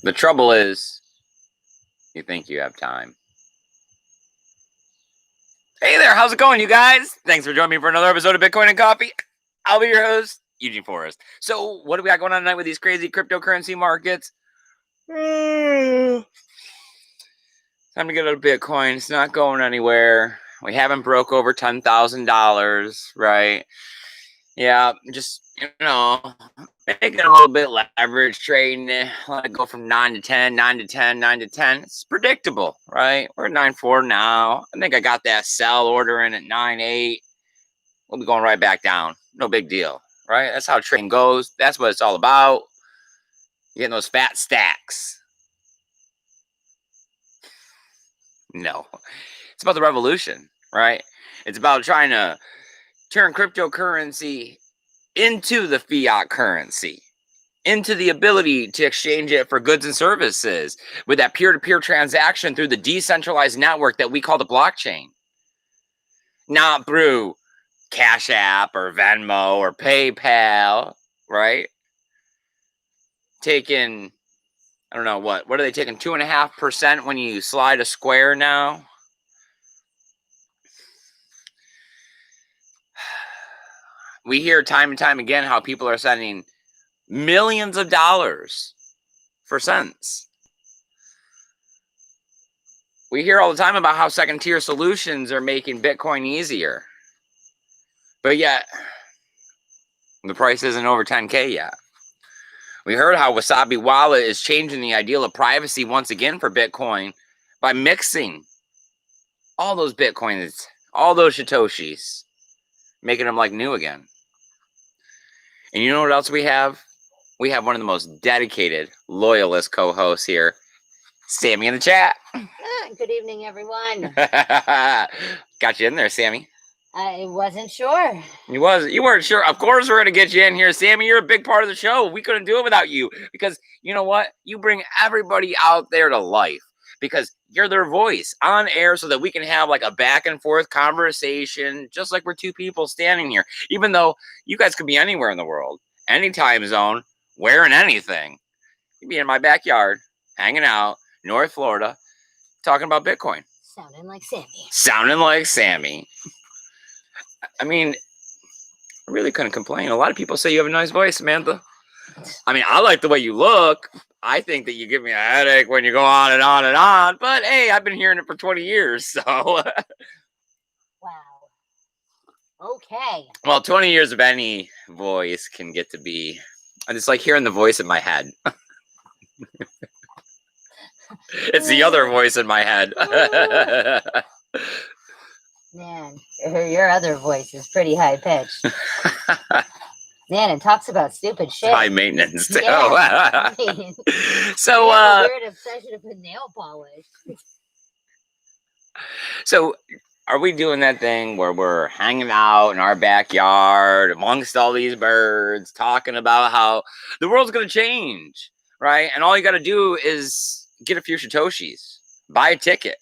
The trouble is, you think you have time. Hey there, how's it going, you guys? Thanks for joining me for another episode of Bitcoin and Coffee. I'll be your host, Eugene Forrest. So, what do we got going on tonight with these crazy cryptocurrency markets? Time to get out of Bitcoin. It's not going anywhere. We haven't broke over $10,000, right? Yeah, just, making a little bit leverage trading. Let it go from 9 to 10, 9 to 10, 9 to 10. It's predictable, right? We're at 9.4 now. I think I got that sell order in at 9.8. We'll be going right back down. No big deal, right? That's how trading goes. That's what it's all about. You're getting those fat stacks. No, it's about the revolution, right? It's about trying to turn cryptocurrency into the fiat currency, into the ability to exchange it for goods and services with that peer-to-peer transaction through the decentralized network that we call the blockchain. Not through Cash App or Venmo or PayPal, right? Taking, I don't know what are they taking, 2.5% when you slide a square now? We hear time and time again how people are sending millions of dollars for cents. We hear all the time about how second-tier solutions are making Bitcoin easier. But yet, the price isn't over 10K yet. We heard how Wasabi Wallet is changing the ideal of privacy once again for Bitcoin by mixing all those Bitcoins, all those Satoshis, making them like new again. And you know what else we have? We have one of the most dedicated, loyalist co-hosts here, Sammy in the chat. Good evening, everyone. Got you in there, Sammy. I wasn't sure. You weren't sure. Of course we're going to get you in here, Sammy. You're a big part of the show. We couldn't do it without you because you know what? You bring everybody out there to life because you're their voice on air so that we can have like a back and forth conversation, just like we're two people standing here, even though you guys could be anywhere in the world, any time zone, wearing anything. You'd be in my backyard, hanging out, North Florida, talking about Bitcoin. Sounding like Sammy. Sounding like Sammy. I mean, I really couldn't complain. A lot of people say you have a nice voice, Samantha. I mean, I like the way you look. I think that you give me a headache when you go on and on and on. But hey, I've been hearing it for 20 years, so. Wow. Okay. Well, 20 years of any voice can get to be. It's like hearing the voice in my head. It's the other voice in my head. Man, your other voice is pretty high pitched. Man, it talks about stupid shit. High maintenance. Too. Yeah. I mean, so, a weird obsession with nail polish. So, are we doing that thing where we're hanging out in our backyard amongst all these birds, talking about how the world's going to change, right? And all you got to do is get a few Satoshis, buy a ticket,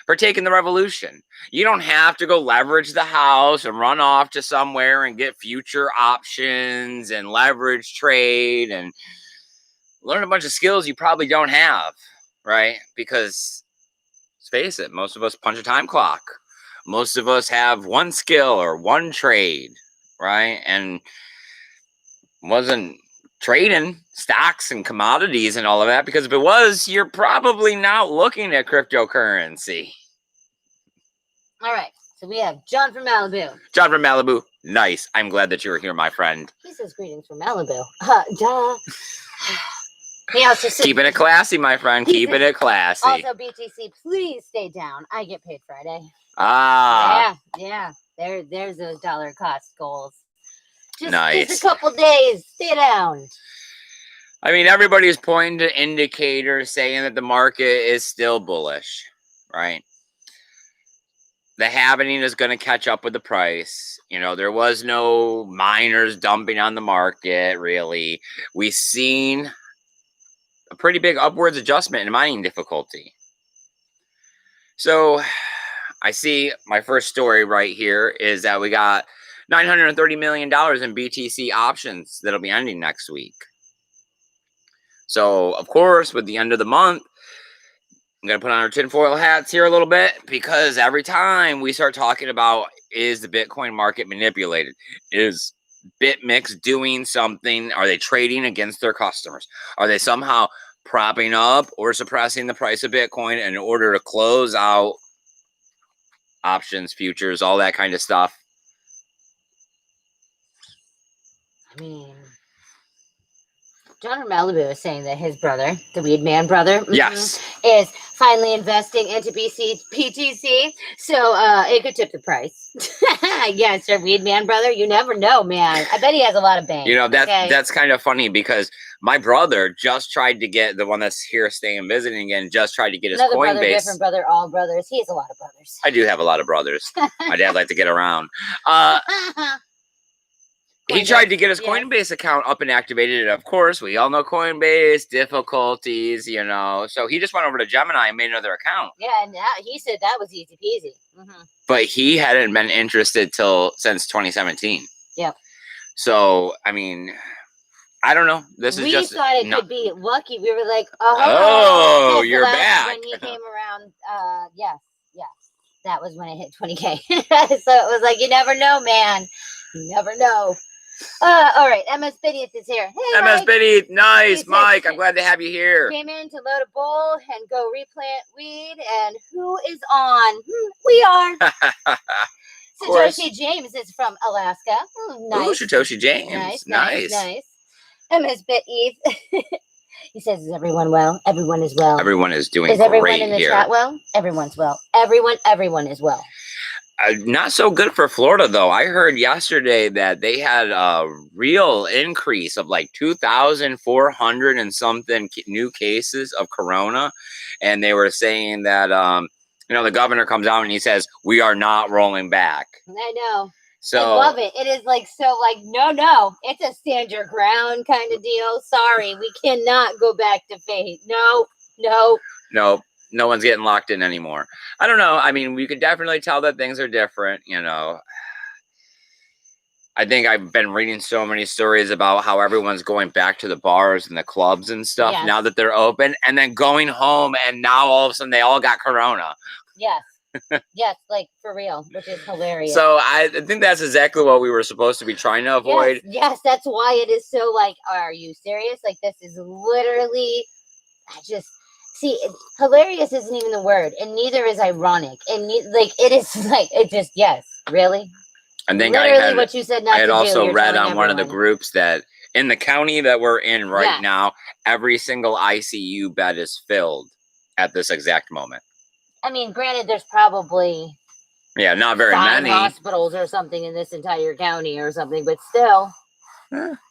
partake in the revolution. You don't have to go leverage the house and run off to somewhere and get future options and leverage trade and learn a bunch of skills you probably don't have, right? Because let's face it, most of us punch a time clock. Most of us have one skill or one trade, right? And wasn't trading stocks and commodities and all of that, because if it was, you're probably not looking at cryptocurrency. All right, so we have John from Malibu. John from Malibu. Nice. I'm glad that you were here, my friend. He says greetings from Malibu. Duh. He also says, keeping it classy, my friend. Keeping it classy. Also, BTC, please stay down. I get paid Friday. Ah. Yeah. There's those dollar cost goals. Nice. Just a couple days. Stay down. I mean, everybody's pointing to indicators saying that the market is still bullish, right? The halvening is going to catch up with the price. You know, there was no miners dumping on the market, really. We've seen a pretty big upwards adjustment in mining difficulty. So I see my first story right here is that we got $930 million in BTC options that'll be ending next week. So, of course, with the end of the month, I'm going to put on our tinfoil hats here a little bit, because every time we start talking about, is the Bitcoin market manipulated? Is BitMix doing something? Are they trading against their customers? Are they somehow propping up or suppressing the price of Bitcoin in order to close out options, futures, all that kind of stuff? I mean, John from Malibu was saying that his brother, the Weed Man brother, Yes. is finally investing into PTC, so it could tip the price. Yes, sir, Weed Man brother. You never know, man. I bet he has a lot of bank. You know, that's kind of funny, because my brother just tried to get, the one that's here staying visiting again, just tried to get his Another Coinbase. brother, different brother, all brothers. He has a lot of brothers. I do have a lot of brothers. My dad liked to get around. He tried to get his Coinbase account up and activated. And of course, we all know Coinbase difficulties, you know. So he just went over to Gemini and made another account. Yeah, and he said that was easy peasy. But he hadn't been interested since 2017. Yep. So, I mean, I don't know. We thought it could be lucky. We were like, oh, you're back. When he came around, yes. That was when it hit 20K. So it was like, you never know, man. You never know. All right, MS Biddieth is here. Hey, MS Biddieth, nice, Mike. Said, I'm glad to have you here. Came in to load a bowl and go replant weed. And who is on? We are. Satoshi James is from Alaska. Nice. Ooh, Satoshi James. Nice. MS Biddieth. He says, is everyone well? Everyone is well. Everyone is doing great. Is everyone in the chat well? Everyone's well. Everyone is well. Not so good for Florida, though. I heard yesterday that they had a real increase of like 2,400 and something new cases of corona. And they were saying that, the governor comes out and he says, we are not rolling back. I know. So I love it. It is no. It's a stand your ground kind of deal. Sorry, we cannot go back to faith. No. No one's getting locked in anymore. I don't know. I mean, we could definitely tell that things are different, you know. I think I've been reading so many stories about how everyone's going back to the bars and the clubs and stuff now that they're open, and then going home, and now all of a sudden they all got corona. Yes. Yes, like for real, which is hilarious. So I think that's exactly what we were supposed to be trying to avoid. Yes, that's why it is so like, are you serious? Like, this is literally, hilarious isn't even the word, and neither is ironic, and it is like, it just, yes, really. I think literally what you said not to do. I had also read on one of the groups that in the county that we're in right now, every single ICU bed is filled at this exact moment. I mean, granted, there's probably not very many hospitals or something in this entire county or something, but still,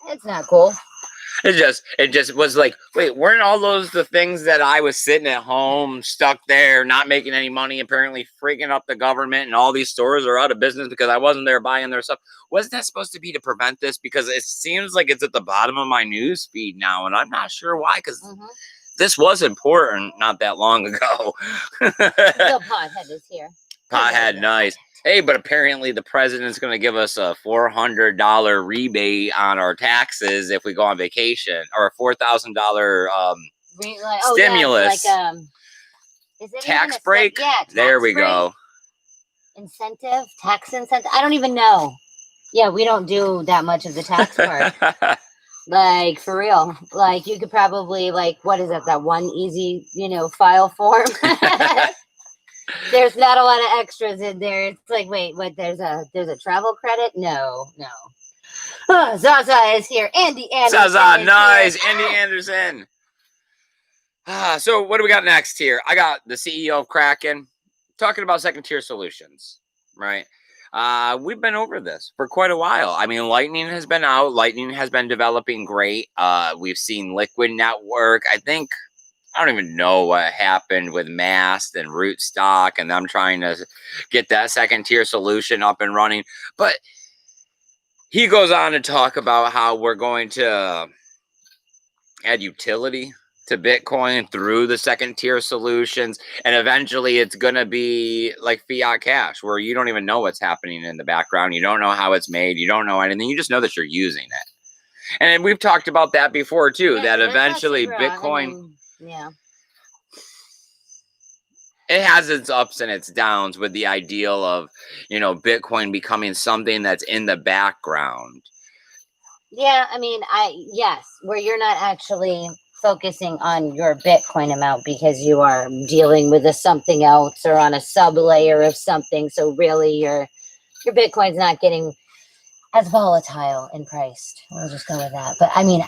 it's not cool. It just was like, wait, weren't all those the things that I was sitting at home, stuck there, not making any money, apparently freaking up the government, and all these stores are out of business because I wasn't there buying their stuff? Wasn't that supposed to be to prevent this? Because it seems like it's at the bottom of my news feed now, and I'm not sure why, because this was important not that long ago. The pothead is here. Pothead, nice. Hey, but apparently the president's going to give us a $400 rebate on our taxes if we go on vacation, or a $4,000 stimulus. Is it tax break? Yeah, there we go. Incentive, tax incentive. I don't even know. Yeah, we don't do that much of the tax part. Like, for real. Like, you could probably, what is it? That one easy, file form. There's not a lot of extras in there. It's like, wait, what? There's a travel credit? No. Oh, Zaza is here. Andy Anderson. Zaza, nice. Andy Anderson. So what do we got next here? I got the CEO of Kraken talking about second tier solutions, right? We've been over this for quite a while. I mean, Lightning has been out. Lightning has been developing great. We've seen Liquid Network. I don't even know what happened with Mast and Rootstock and them trying to get that second tier solution up and running. But he goes on to talk about how we're going to add utility to Bitcoin through the second tier solutions. And eventually it's going to be like fiat cash, where you don't even know what's happening in the background. You don't know how it's made. You don't know anything. You just know that you're using it. And we've talked about that before too, Yeah, that that's not eventually super, Bitcoin, yeah. it has its ups and its downs with the ideal of, Bitcoin becoming something that's in the background. Yeah, yes, where you're not actually focusing on your Bitcoin amount because you are dealing with something else or on a sub layer of something. So really your Bitcoin's not getting as volatile in price. We'll just go with that. But I don't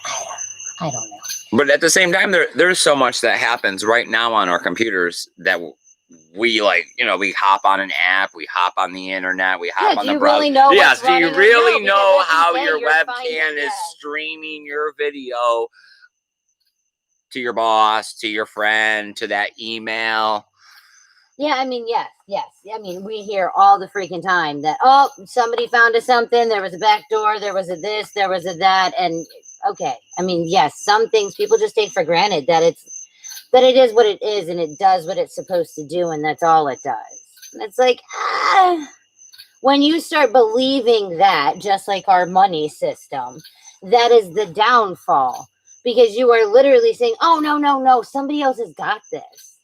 know. But at the same time, there's so much that happens right now on our computers that we we hop on an app, we hop on the internet, we hop on the browser. Really know yes, do you really no, know how day your webcam finding, is streaming your video to your boss, to your friend, to that email? Yeah, yes. We hear all the freaking time that, oh, somebody found us something, there was a back door, there was a this, there was a that, and okay. Yes, some things people just take for granted that it is what it is and it does what it's supposed to do, and that's all it does. And it's like, when you start believing that, just like our money system, that is the downfall, because you are literally saying, oh, no, somebody else has got this.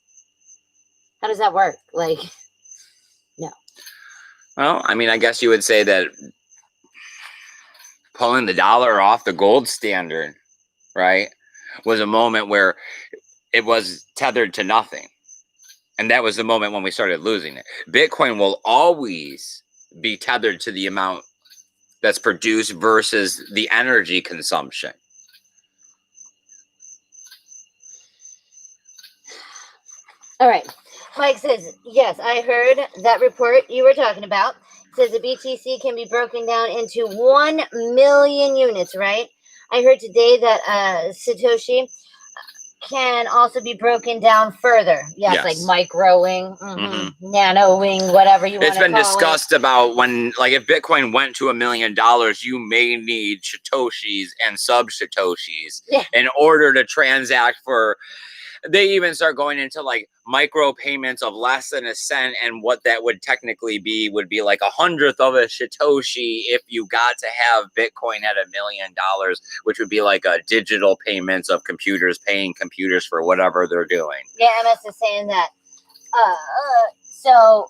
How does that work? Like, no. Well, I guess you would say that pulling the dollar off the gold standard, right, was a moment where it was tethered to nothing. And that was the moment when we started losing it. Bitcoin will always be tethered to the amount that's produced versus the energy consumption. All right. Mike says, yes, I heard that report you were talking about. It says the BTC can be broken down into 1 million units, right? I heard today that Satoshi can also be broken down further. Yes. Like microing, nanoing, whatever you want to call it. It's been discussed about when, if Bitcoin went to $1 million, you may need Satoshis and sub-Satoshis in order to transact for... They even start going into micro payments of less than a cent, and what that would technically be would be like 1/100th of a Satoshi if you got to have Bitcoin at $1 million, which would be like a digital payments of computers paying computers for whatever they're doing. Yeah, MS is saying that. So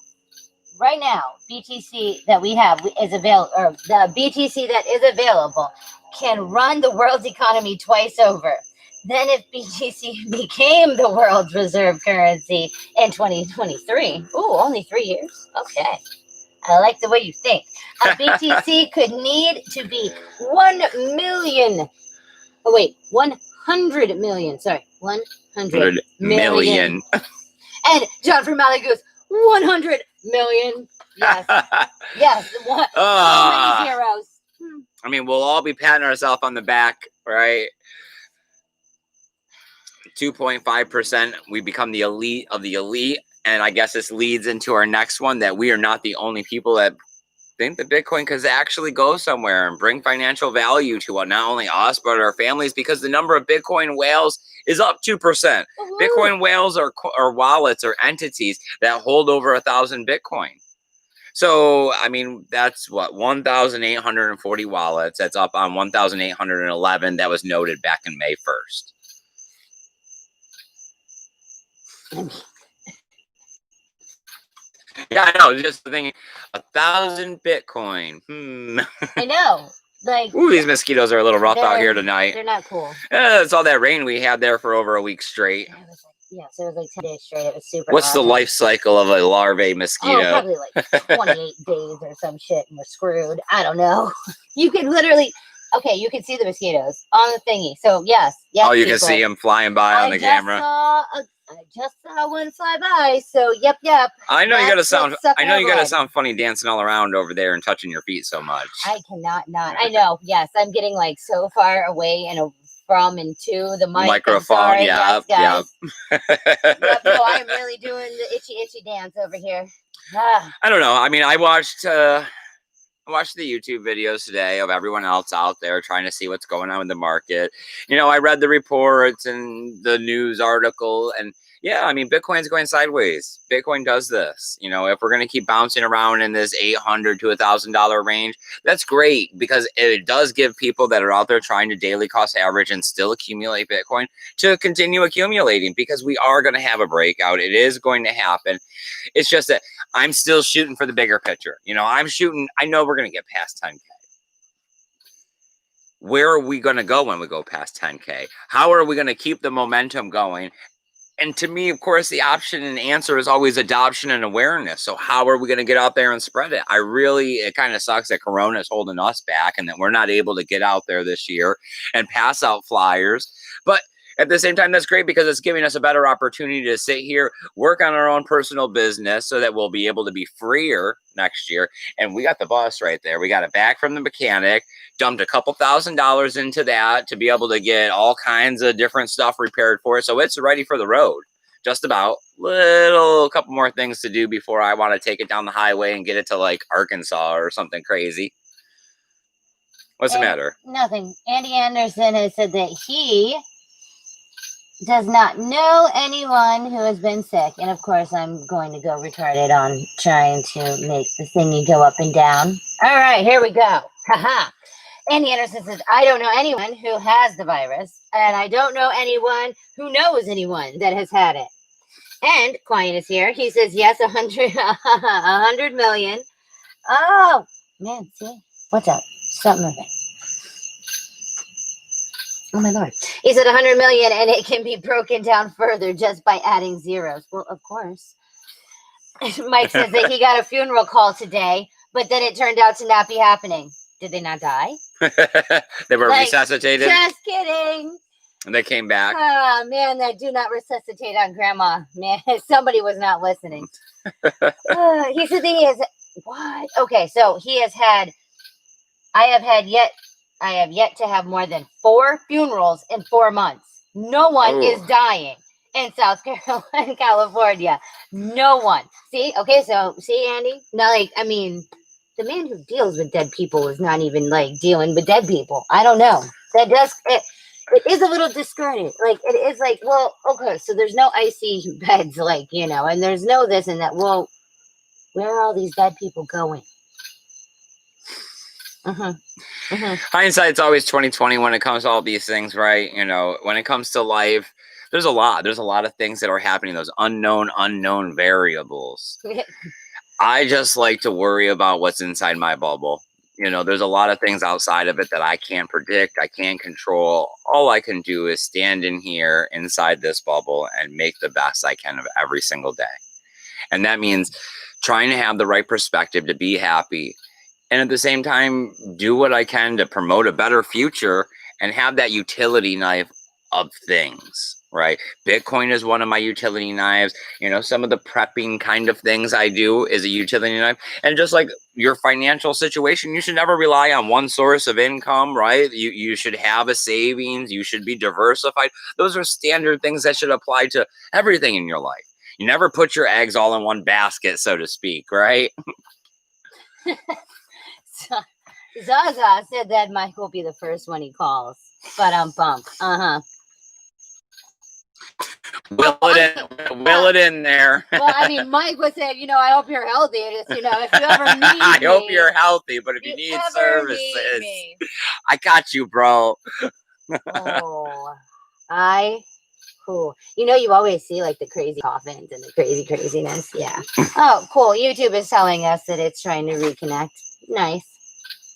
right now, BTC that we have is available, or the BTC that is available can run the world's economy twice over. Then if BTC became the world's reserve currency in 2023, only 3 years. Okay. I like the way you think. A BTC could need to be 1 million. Oh, wait, 100 million. Sorry, 100 million. And John from Mali goes, 100 million. Yes. Yes. How many zeros? We'll all be patting ourselves on the back, right? 2.5%, we become the elite of the elite. And I guess this leads into our next one, that we are not the only people that think that Bitcoin could actually go somewhere and bring financial value to not only us, but our families, because the number of Bitcoin whales is up 2%. Woo-hoo. Bitcoin whales are wallets or entities that hold over 1,000 Bitcoin. So, that's what, 1,840 wallets. That's up on 1,811 that was noted back in May 1st. Yeah, I know. Just the thing, 1,000 Bitcoin. I know. Ooh, these mosquitoes are a little rough out here tonight. They're not cool. It's all that rain we had there for over a week straight. So it was 10 days straight. It was super. What's the life cycle of a larvae mosquito? Probably 28 days or some shit, and we're screwed. I don't know. You could literally. Okay, you can see the mosquitoes on the thingy. So yes. Oh, you can see them flying by on the camera. I just saw one fly by. So yep. I know you gotta sound funny dancing all around over there and touching your feet so much. I cannot not. I know. Yes, I'm getting so far away and from and to the microphone. Yeah. Yep. No, I'm really doing the itchy dance over here. I don't know. I watched the YouTube videos today of everyone else out there trying to see what's going on in the market. I read the reports and the news article, and Yeah, I mean, Bitcoin's going sideways. Bitcoin does this. You know, if we're going to keep bouncing around in this $800 to $1,000 range, that's great because it does give people that are out there trying to daily cost average and still accumulate Bitcoin to continue accumulating, because we are going to have a breakout. It is going to happen. It's just that I'm still shooting for the bigger picture. You know, I know we're going to get past 10K. Where are we going to go when we go past 10K? How are we going to keep the momentum going? And to me, of course, the option and answer is always adoption and awareness. So how are we going to get out there and spread it? It kind of sucks that Corona is holding us back and that we're not able to get out there this year and pass out flyers. But at the same time, that's great because it's giving us a better opportunity to sit here, work on our own personal business so that we'll be able to be freer next year. And we got the bus right there. We got it back from the mechanic, dumped a couple $1,000s into that to be able to get all kinds of different stuff repaired for it. So it's ready for the road. Just about. Couple more things to do before I want to take it down the highway and get it to like Arkansas or something crazy. What's the matter? Nothing. Andy Anderson has said that he does not know anyone who has been sick. And of course, I'm going to go retarded on trying to make the thingy go up and down. All right, here we go. Haha. Andy Anderson says, I don't know anyone who has the virus, and I don't know anyone who knows anyone that has had it. And Quiet is here. He says, yes, 100 million. Oh, man, see? What's up? Stop moving. Oh, my Lord. He said 100 million, and it can be broken down further just by adding zeros. Well, of course. Mike says that he got a funeral call today, but then it turned out to not be happening. Did they not die? They were resuscitated? Just kidding. And they came back? Oh, man, that do not resuscitate on Grandma. Man, somebody was not listening. He said that he has... What? Okay, so he has had... I have yet to have more than 4 funerals in 4 months. No one is dying in South Carolina, California. No one. See? Okay, so, see, Andy? Now, the man who deals with dead people is not even, dealing with dead people. I don't know. That does... It is a little discouraging. It is well, okay, so there's no ICU beds, and there's no this and that. Well, where are all these dead people going? Hindsight's always 2020 when it comes to all these things, right? You know, when it comes to life, there's a lot of things that are happening, those unknown variables. I just like to worry about what's inside my bubble. You know, there's a lot of things outside of it that I can't predict, I can't control. All I can do is stand in here inside this bubble and make the best I can of every single day. And that means trying to have the right perspective to be happy. And at the same time, do what I can to promote a better future and have that utility knife of things, right? Bitcoin is one of my utility knives. You know, some of the prepping kind of things I do is a utility knife. And just like your financial situation, you should never rely on one source of income, right? You should have a savings. You should be diversified. Those are standard things that should apply to everything in your life. You never put your eggs all in one basket, so to speak, right? Zaza said that Mike will be the first one he calls. But bump. Will it in there. Well, I mean, Mike was saying, I hope you're healthy. Just, if you ever need me. I hope you're healthy, but if you need services, I got you, bro. Cool. You always see the crazy coffins and the craziness. Yeah. Oh, cool. YouTube is telling us that it's trying to reconnect. Nice.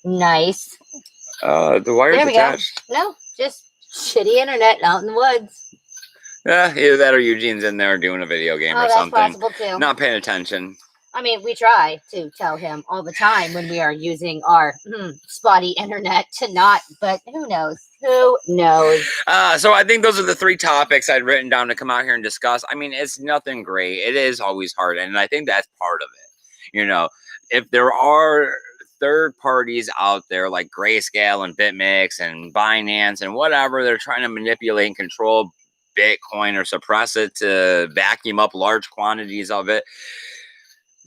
The wire's attached. No, just shitty internet out in the woods. Yeah, either that or Eugene's in there doing a video game or something. That's possible too. Not paying attention. I mean, we try to tell him all the time when we are using our spotty internet to not, but who knows? Who knows? So I think those are the 3 topics I'd written down to come out here and discuss. I mean, it's nothing great. It is always hard, and I think that's part of it. If there are third parties out there like Grayscale and BitMix and Binance and whatever, they're trying to manipulate and control Bitcoin or suppress it to vacuum up large quantities of it.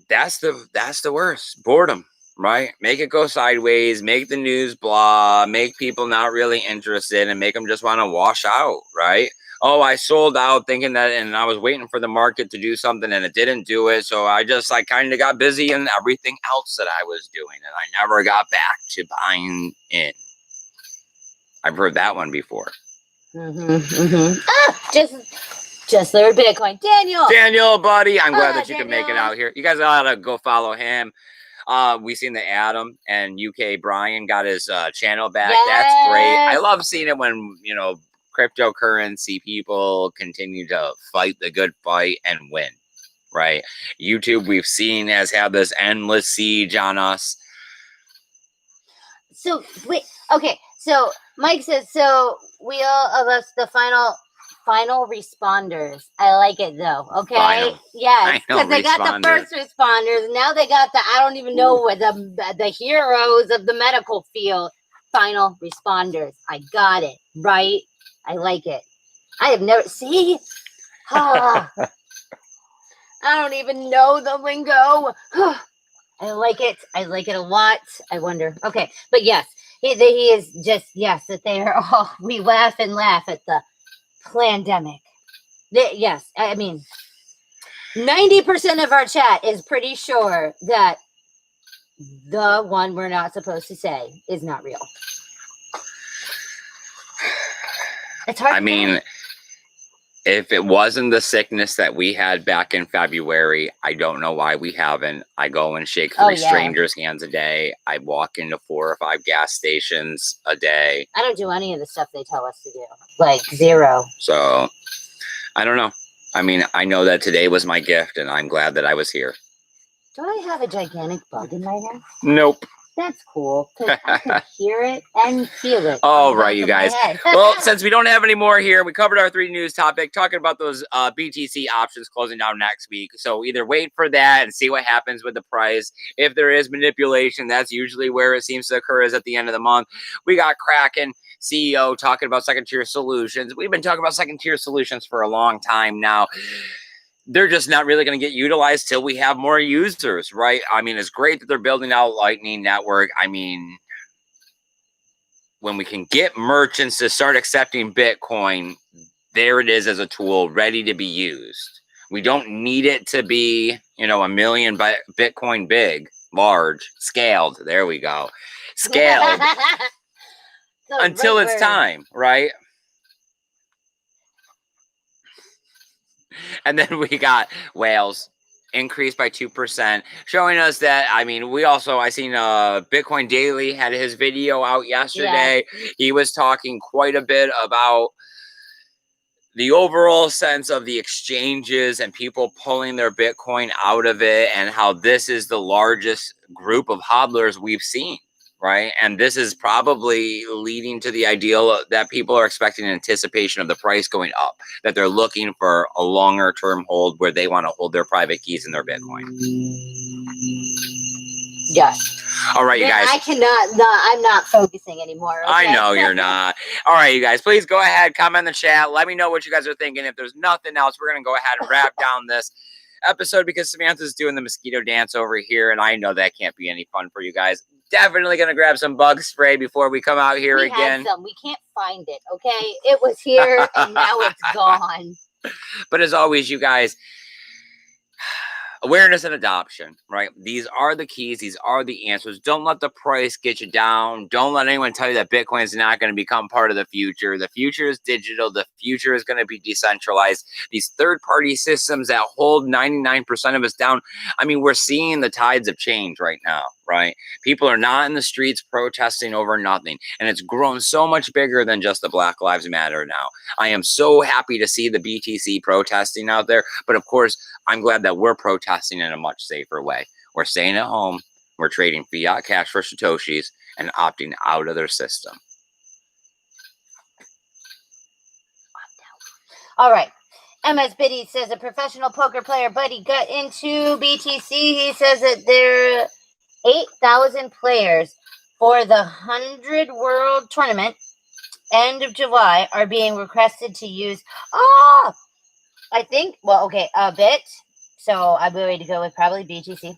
That's the worst. Boredom, right? Make it go sideways, make the news blah, make people not really interested and make them just want to wash out, right? oh, I sold out thinking that, and I was waiting for the market to do something and it didn't do it. So I just like kind of got busy in everything else that I was doing. And I never got back to buying in. I've heard that one before. Just learned Bitcoin. Daniel, buddy, I'm glad that you can make it Daniel. out here. You guys ought to go follow him. We seen the Adam and UK Brian got his channel back. Yes. That's great. I love seeing it when, you know, cryptocurrency people continue to fight the good fight and win, right? YouTube, we've seen, has had this endless siege on us. So, wait, okay. So, Mike says, so we all of us, the final responders. I like it though. Okay. Final. Yes. Because they got the first responders. Now they got the, I don't even know what the heroes of the medical field. Final responders. I got it. Right. I like it. I have never, see? I don't even know the lingo. I like it. I like it a lot. I wonder. Okay. But yes, he is just, yes, that they are all, we laugh and laugh at the pandemic. Yes. I mean, 90% of our chat is pretty sure that the one we're not supposed to say is not real. It's hard. I mean, if it wasn't the sickness that we had back in February, I don't know why we haven't. I go and shake 3 strangers' hands a day. I walk into 4 or 5 gas stations a day. I don't do any of the stuff they tell us to do. Like 0. So, I don't know. I mean, I know that today was my gift, and I'm glad that I was here. Do I have a gigantic bug in my hair? Nope. That's cool, because I can hear it and feel it. All right, you guys. Well, since we don't have any more here, we covered our 3 news topic, talking about those BTC options closing down next week. So either wait for that and see what happens with the price. If there is manipulation, that's usually where it seems to occur, is at the end of the month. We got Kraken CEO talking about second-tier solutions. We've been talking about second-tier solutions for a long time now. They're just not really going to get utilized till we have more users, right? I mean, it's great that they're building out Lightning Network. I mean, when we can get merchants to start accepting Bitcoin, there it is as a tool ready to be used. We don't need it to be, you know, 1 million Bitcoin big, large, scaled. There we go. Scaled. Until it's time, right? And then we got whales increased by 2%, showing us that, I mean, I seen Bitcoin Daily had his video out yesterday. Yeah. He was talking quite a bit about the overall sense of the exchanges and people pulling their Bitcoin out of it, and how this is the largest group of hodlers we've seen. Right. And this is probably leading to the ideal that people are expecting in anticipation of the price going up, that they're looking for a longer term hold where they want to hold their private keys in their Bitcoin. Yes. All right, you guys. I'm not focusing anymore. Okay? I know you're not. All right, you guys, please go ahead, comment in the chat. Let me know what you guys are thinking. If there's nothing else, we're going to go ahead and wrap down this episode, because Samantha's doing the mosquito dance over here, and I know that can't be any fun for you guys. Definitely going to grab some bug spray before we come out here again. Had some. We can't find it, okay? It was here, and now it's gone. But as always, you guys, awareness and adoption, right? These are the keys. These are the answers. Don't let the price get you down. Don't let anyone tell you that Bitcoin is not going to become part of the future. The future is digital. The future is going to be decentralized. These third-party systems that hold 99% of us down, I mean, we're seeing the tides of change right now, right? People are not in the streets protesting over nothing. And it's grown so much bigger than just the Black Lives Matter now. I am so happy to see the BTC protesting out there. But of course, I'm glad that we're protesting in a much safer way. We're staying at home. We're trading fiat cash for Satoshis and opting out of their system. All right. MS Biddy says a professional poker player buddy got into BTC. He says that there are 8,000 players for the 100 World Tournament end of July are being requested to use a bit. So I'm going to go with probably BTC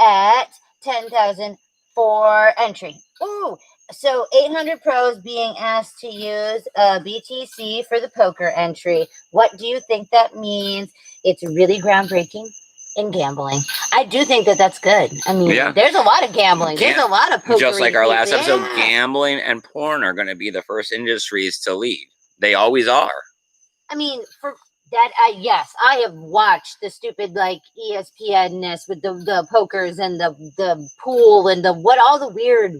at 10,000 for entry. Ooh, So 800 pros being asked to use a BTC for the poker entry. What do you think that means? It's really groundbreaking in gambling. I do think that that's good. I mean, Yeah. there's a lot of gambling. There's a lot of poker. Just like our last episode, Yeah. gambling and porn are going to be the first industries to lead. They always are. I mean, for that, yes, I have watched the stupid like ESPN-ness with the pokers and the pool and all the weird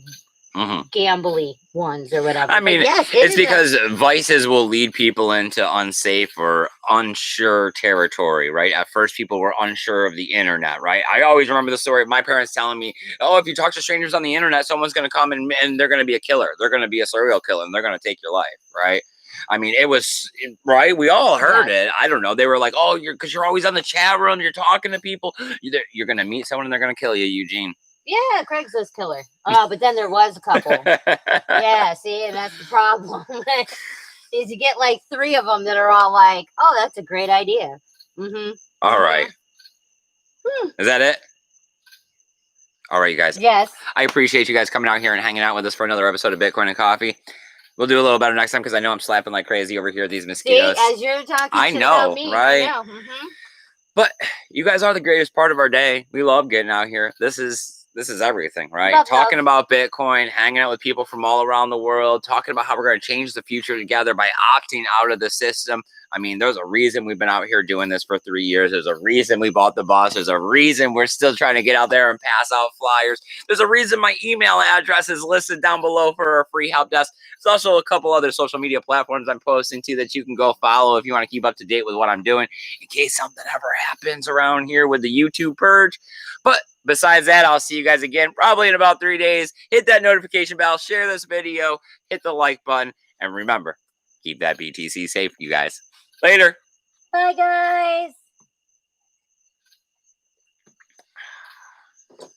gambly ones or whatever. I mean, but yes, it's because vices will lead people into unsafe or unsure territory, right? At first, people were unsure of the internet, right? I always remember the story of my parents telling me, oh, if you talk to strangers on the internet, someone's going to come and they're going to be a killer. They're going to be a serial killer and they're going to take your life, right? I mean, it was, right? We all heard it. I don't know. They were like, oh, because you're always on the chat room. You're talking to people. You're going to meet someone and they're going to kill you, Eugene. Yeah, Craigslist killer. But then there was a couple. Yeah, see, and that's the problem. Is you get like 3 of them that are all like, oh, that's a great idea. All right. Is that it? All right, you guys. Yes. I appreciate you guys coming out here and hanging out with us for another episode of Bitcoin and Coffee. We'll do a little better next time because I know I'm slapping like crazy over here at these mosquitoes. See, as you're talking I know, about me, right? I know. But you guys are the greatest part of our day. We love getting out here. This is everything, right? Talking about Bitcoin, hanging out with people from all around the world, talking about how we're going to change the future together by opting out of the system. I mean, there's a reason we've been out here doing this for 3 years. There's a reason we bought the bus. There's a reason we're still trying to get out there and pass out flyers. There's a reason my email address is listed down below for our free help desk. There's also a couple other social media platforms I'm posting to that you can go follow if you want to keep up to date with what I'm doing in case something ever happens around here with the YouTube purge. But besides that, I'll see you guys again probably in about 3 days. Hit that notification bell, share this video, hit the like button, and remember, keep that BTC safe, you guys. Later. Bye, guys.